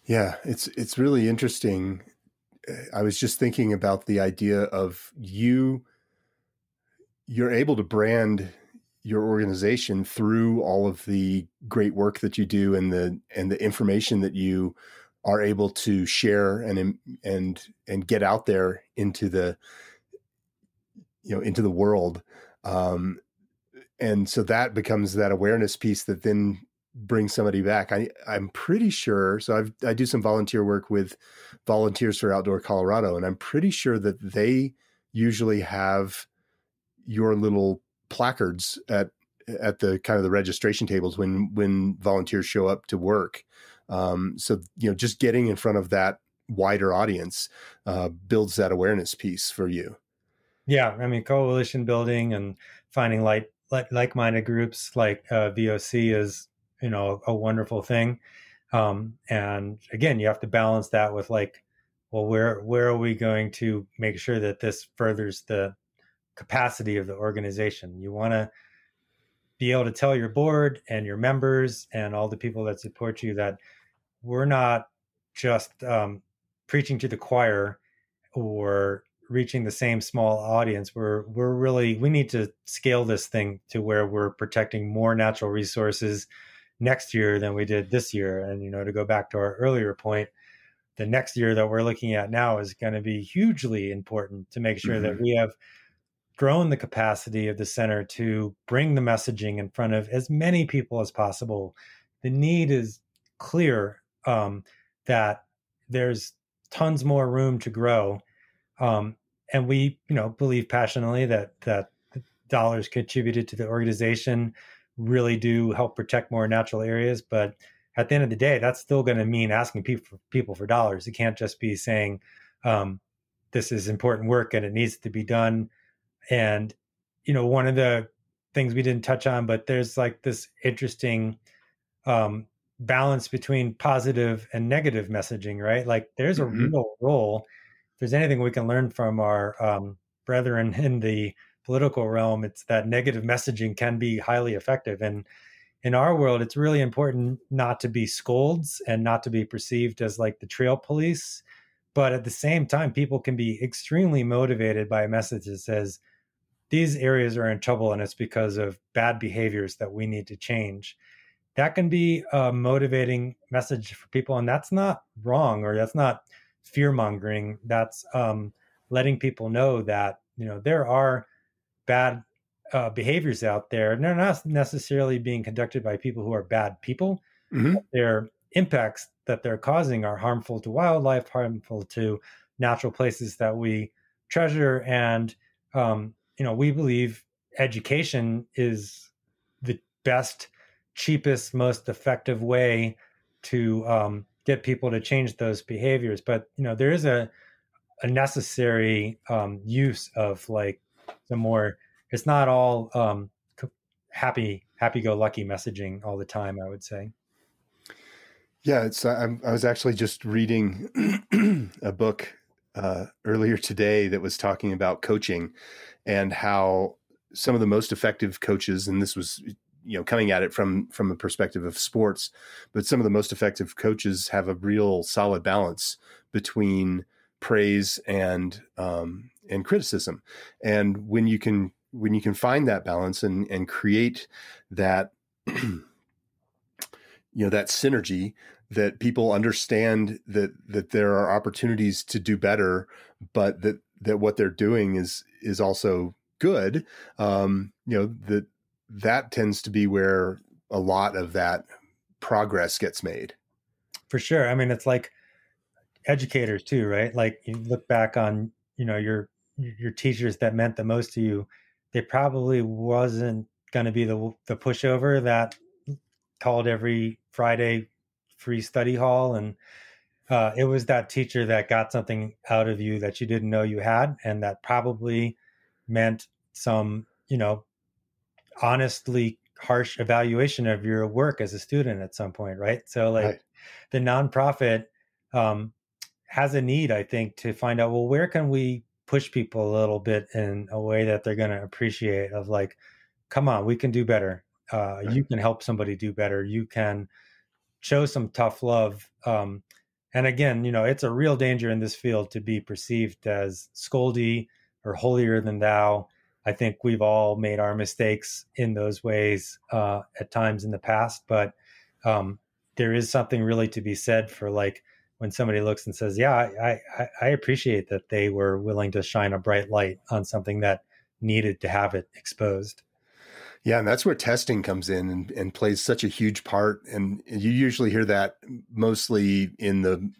Yeah, it's really interesting. I was just thinking about the idea of you're able to brand your organization through all of the great work that you do and the information that you are able to share and get out there into the world. And so that becomes that awareness piece that then brings somebody back. I'm pretty sure. So I do some volunteer work with Volunteers for Outdoor Colorado, and I'm pretty sure that they usually have your little placards at the kind of the registration tables when volunteers show up to work. So, just getting in front of that wider audience builds that awareness piece for you. Yeah. I mean, coalition building and finding like-minded groups like VOC is, a wonderful thing. And again, you have to balance that with well, where are we going to make sure that this furthers the capacity of the organization? You want to be able to tell your board and your members and all the people that support you that we're not just preaching to the choir or reaching the same small audience. We need to scale this thing to where we're protecting more natural resources next year than we did this year. And, to go back to our earlier point, the next year that we're looking at now is going to be hugely important to make sure that we have grown the capacity of the center to bring the messaging in front of as many people as possible. The need is clear, that there's tons more room to grow. And we, believe passionately that dollars contributed to the organization really do help protect more natural areas. But at the end of the day, that's still going to mean asking people for dollars. It can't just be saying, this is important work and it needs to be done. And, one of the things we didn't touch on, but there's this interesting balance between positive and negative messaging, right? There's a real role. If there's anything we can learn from our brethren in the political realm, it's that negative messaging can be highly effective. And in our world, it's really important not to be scolds and not to be perceived as like the trail police. But at the same time, people can be extremely motivated by a message that says, these areas are in trouble and it's because of bad behaviors that we need to change. That can be a motivating message for people. And that's not wrong, or that's not fear mongering. That's letting people know that, there are bad behaviors out there. And they're not necessarily being conducted by people who are bad people. Mm-hmm. Their impacts that they're causing are harmful to wildlife, harmful to natural places that we treasure. And, we believe education is the best, cheapest, most effective way to get people to change those behaviors. But, there is a necessary use of like the more, it's not all happy-go-lucky messaging all the time, I would say. Yeah, I was actually just reading a book earlier today that was talking about coaching and how some of the most effective coaches, and this was coming at it from a perspective of sports, but some of the most effective coaches have a real solid balance between praise and criticism. And when you can find that balance and create that that synergy, that people understand that there are opportunities to do better, but that what they're doing is also good. That tends to be where a lot of that progress gets made. For sure. I mean, it's like educators too, right? Like you look back on, your teachers that meant the most to you. They probably wasn't going to be the pushover that called every Friday free study hall. And it was that teacher that got something out of you that you didn't know you had. And that probably meant some, honestly harsh evaluation of your work as a student at some point. Right. So like Right. The nonprofit has a need, I think, to find out, well, where can we push people a little bit in a way that they're going to appreciate, of like, come on, we can do better. Right. You can help somebody do better. You can show some tough love. And again, it's a real danger in this field to be perceived as scoldy or holier than thou. I think we've all made our mistakes in those ways at times in the past, but there is something really to be said for like when somebody looks and says, yeah, I appreciate that they were willing to shine a bright light on something that needed to have it exposed. Yeah, and that's where testing comes in and plays such a huge part. And you usually hear that mostly in the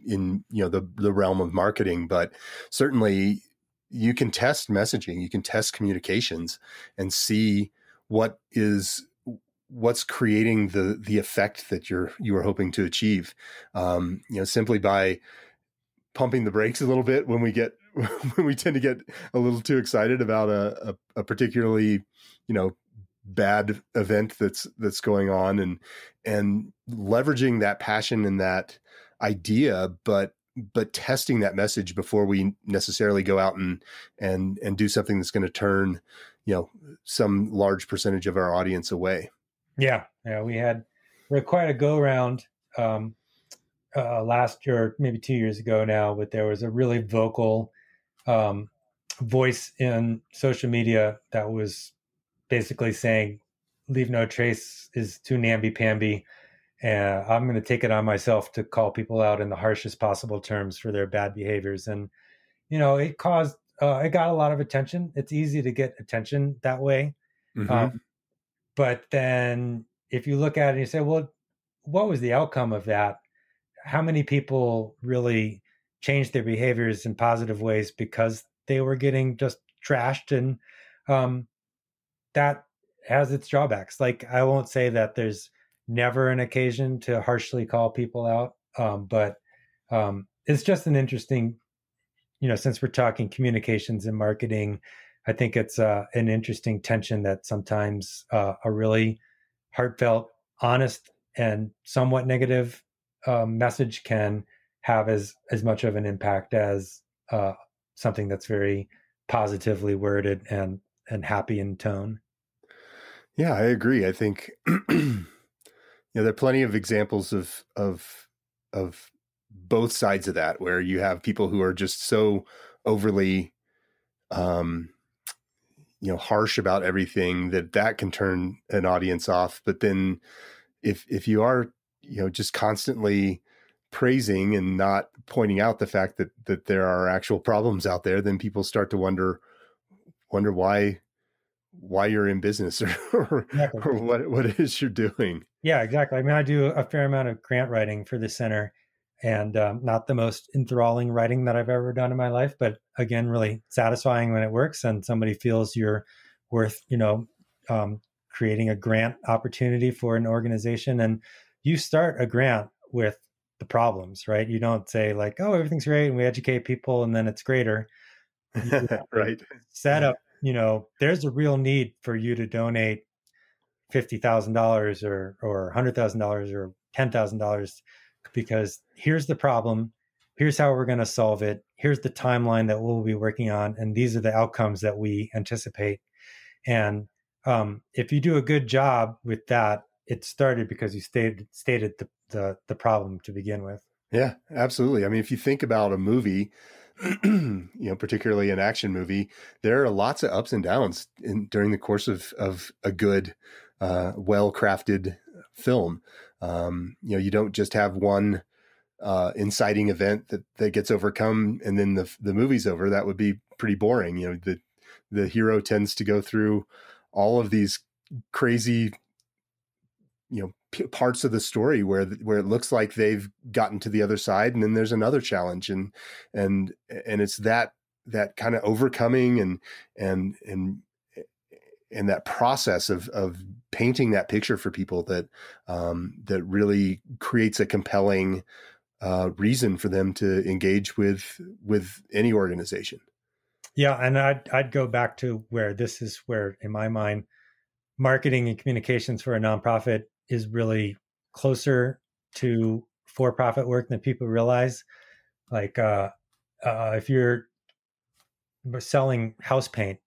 realm of marketing, but certainly you can test messaging, you can test communications and see what's creating the effect that you are hoping to achieve. Simply by pumping the brakes a little bit when we tend to get a little too excited about a particularly, bad event that's going on, and leveraging that passion and that idea, but testing that message before we necessarily go out and do something that's going to turn, some large percentage of our audience away. Yeah. We had quite a go round last year, maybe 2 years ago now, but there was a really vocal voice in social media that was basically saying, leave no trace is too namby-pamby. And I'm going to take it on myself to call people out in the harshest possible terms for their bad behaviors. And, it got a lot of attention. It's easy to get attention that way. Mm-hmm. But then if you look at it and you say, well, what was the outcome of that? How many people really changed their behaviors in positive ways because they were getting just trashed? And that has its drawbacks. Like, I won't say that there's never an occasion to harshly call people out. But it's just an interesting, since we're talking communications and marketing, I think it's an interesting tension that sometimes a really heartfelt, honest, and somewhat negative message can have as much of an impact as something that's very positively worded and happy in tone. Yeah, I agree. I think there are plenty of examples of both sides of that, where you have people who are just so overly, harsh about everything that can turn an audience off. But then if you are, just constantly praising and not pointing out the fact that there are actual problems out there, then people start to wonder why you're in business or Exactly. or what it is you're doing. Yeah, exactly. I mean, I do a fair amount of grant writing for the center, and not the most enthralling writing that I've ever done in my life, but again, really satisfying when it works and somebody feels you're worth, creating a grant opportunity for an organization. And you start a grant with the problems, right? You don't say like, oh, everything's great and we educate people and then it's greater. Right. Set up, there's a real need for you to donate $50,000 or $100,000 or $10,000 because here's the problem, here's how we're going to solve it, here's the timeline that we'll be working on, and these are the outcomes that we anticipate. And if you do a good job with that, it started because you stated the problem to begin with. Yeah, absolutely. I mean, if you think about a movie, particularly an action movie, there are lots of ups and downs during the course of a good, well-crafted film. You don't just have one inciting event that gets overcome and then the movie's over. That would be pretty boring. The hero tends to go through all of these crazy, parts of the story where it looks like they've gotten to the other side, and then there's another challenge, and it's that kind of overcoming and that process of painting that picture for people that really creates a compelling reason for them to engage with any organization. Yeah, and I'd go back to where this is where, in my mind, marketing and communications for a nonprofit is really closer to for-profit work than people realize. Like if you're selling house paint,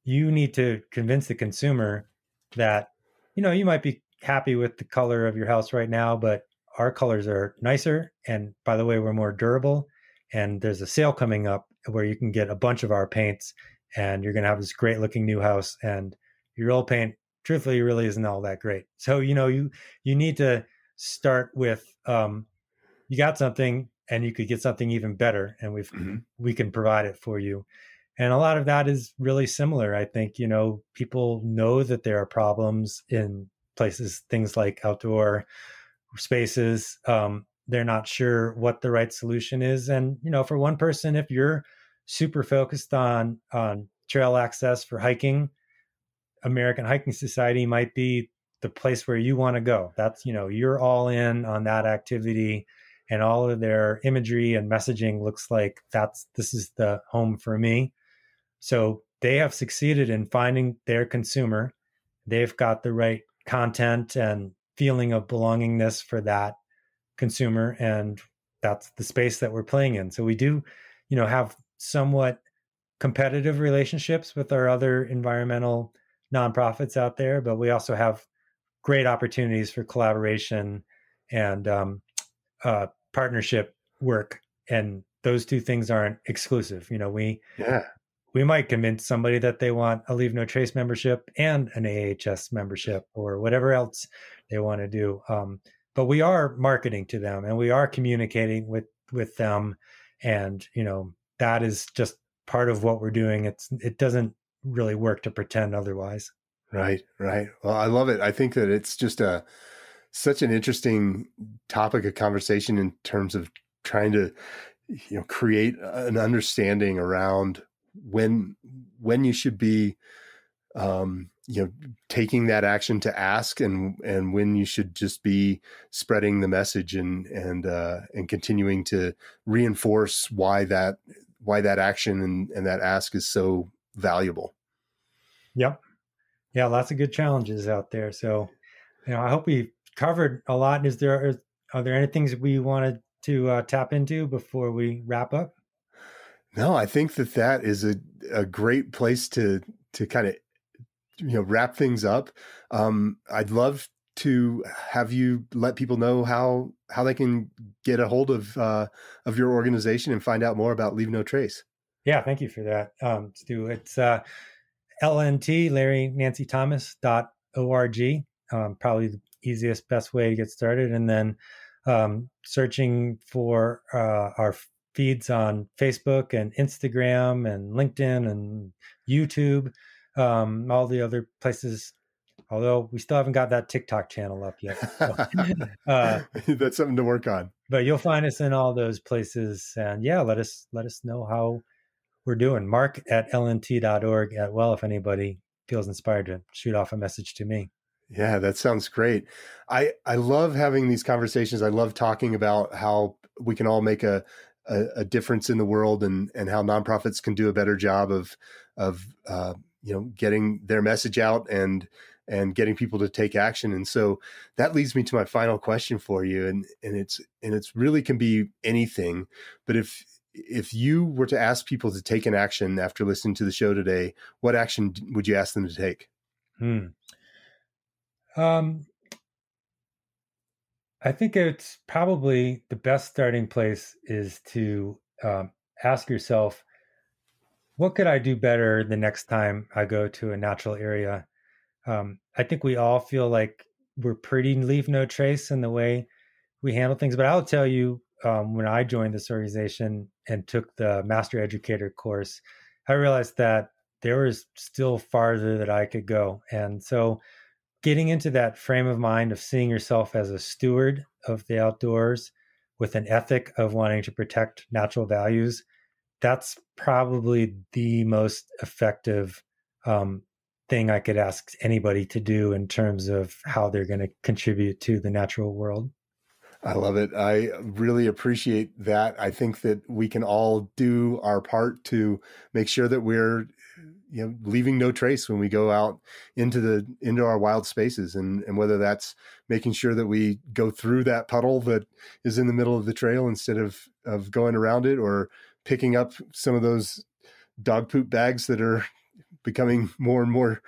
you need to convince the consumer that, you might be happy with the color of your house right now, but our colors are nicer. And by the way, we're more durable. And there's a sale coming up where you can get a bunch of our paints and you're going to have this great looking new house. And your old paint, truthfully, really isn't all that great. So, you need to start with, you got something and you could get something even better. And we can provide it for you. And a lot of that is really similar. I think, people know that there are problems in places, things like outdoor spaces. They're not sure what the right solution is. And, for one person, if you're super focused on trail access for hiking, American Hiking Society might be the place where you want to go. That's, you're all in on that activity, and all of their imagery and messaging looks like this is the home for me. So they have succeeded in finding their consumer. They've got the right content and feeling of belongingness for that consumer. And that's the space that we're playing in. So we do, have somewhat competitive relationships with our other environmental nonprofits out there, but we also have great opportunities for collaboration and partnership work. And those two things aren't exclusive. We might convince somebody that they want a Leave No Trace membership and an AHS membership or whatever else they want to do. But we are marketing to them and we are communicating with them. And, that is just part of what we're doing. It doesn't really work to pretend otherwise. Right. Well, I love it. I think that it's just such an interesting topic of conversation in terms of trying to, create an understanding around when you should be, taking that action to ask and when you should just be spreading the message and continuing to reinforce why that action and that ask is so valuable. Yep. Yeah. Lots of good challenges out there. So, I hope we covered a lot. Are there any things we wanted to tap into before we wrap up? No, I think that is a great place to kind of, wrap things up. I'd love to have you let people know how they can get a hold of your organization and find out more about Leave No Trace. Yeah, thank you for that, Stu. It's LNT, Larry Nancy Thomas.org. Probably the easiest, best way to get started. And then searching for our feeds on Facebook and Instagram and LinkedIn and YouTube, all the other places. Although we still haven't got that TikTok channel up yet. So, that's something to work on. But you'll find us in all those places. And yeah, let us know how we're doing. Mark at lnt.org if anybody feels inspired to shoot off a message to me. Yeah, that sounds great. I love having these conversations. I love talking about how we can all make a difference in the world and how nonprofits can do a better job of getting their message out and getting people to take action. And so that leads me to my final question for you. And it's really can be anything, but if you were to ask people to take an action after listening to the show today, what action would you ask them to take? I think it's probably the best starting place is to ask yourself, what could I do better the next time I go to a natural area? I think we all feel like we're pretty Leave No Trace in the way we handle things. But I'll tell you, when I joined this organization and took the Master Educator course, I realized that there was still farther that I could go. And so getting into that frame of mind of seeing yourself as a steward of the outdoors with an ethic of wanting to protect natural values, that's probably the most effective thing I could ask anybody to do in terms of how they're going to contribute to the natural world. I love it. I really appreciate that. I think that we can all do our part to make sure that we're leaving no trace when we go out into our wild spaces, and whether that's making sure that we go through that puddle that is in the middle of the trail instead of going around it, or picking up some of those dog poop bags that are becoming more and more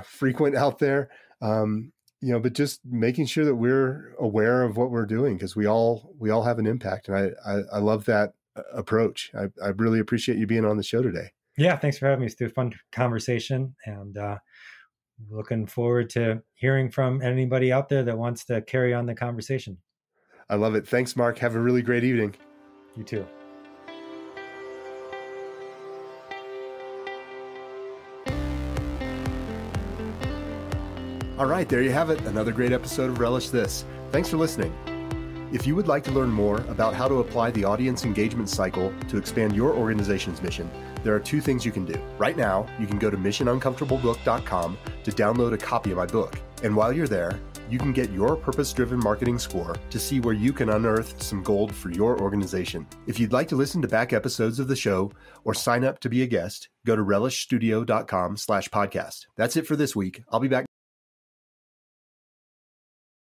frequent out there. But just making sure that we're aware of what we're doing, because we all have an impact. And I love that approach. I really appreciate you being on the show today. Yeah, thanks for having me. It's a fun conversation, and looking forward to hearing from anybody out there that wants to carry on the conversation. I love it. Thanks, Mark. Have a really great evening. You too. All right, there you have it. Another great episode of Relish This. Thanks for listening. If you would like to learn more about how to apply the audience engagement cycle to expand your organization's mission, there are two things you can do. Right now, you can go to missionuncomfortablebook.com to download a copy of my book. And while you're there, you can get your purpose-driven marketing score to see where you can unearth some gold for your organization. If you'd like to listen to back episodes of the show or sign up to be a guest, go to relishstudio.com/podcast. That's it for this week. I'll be back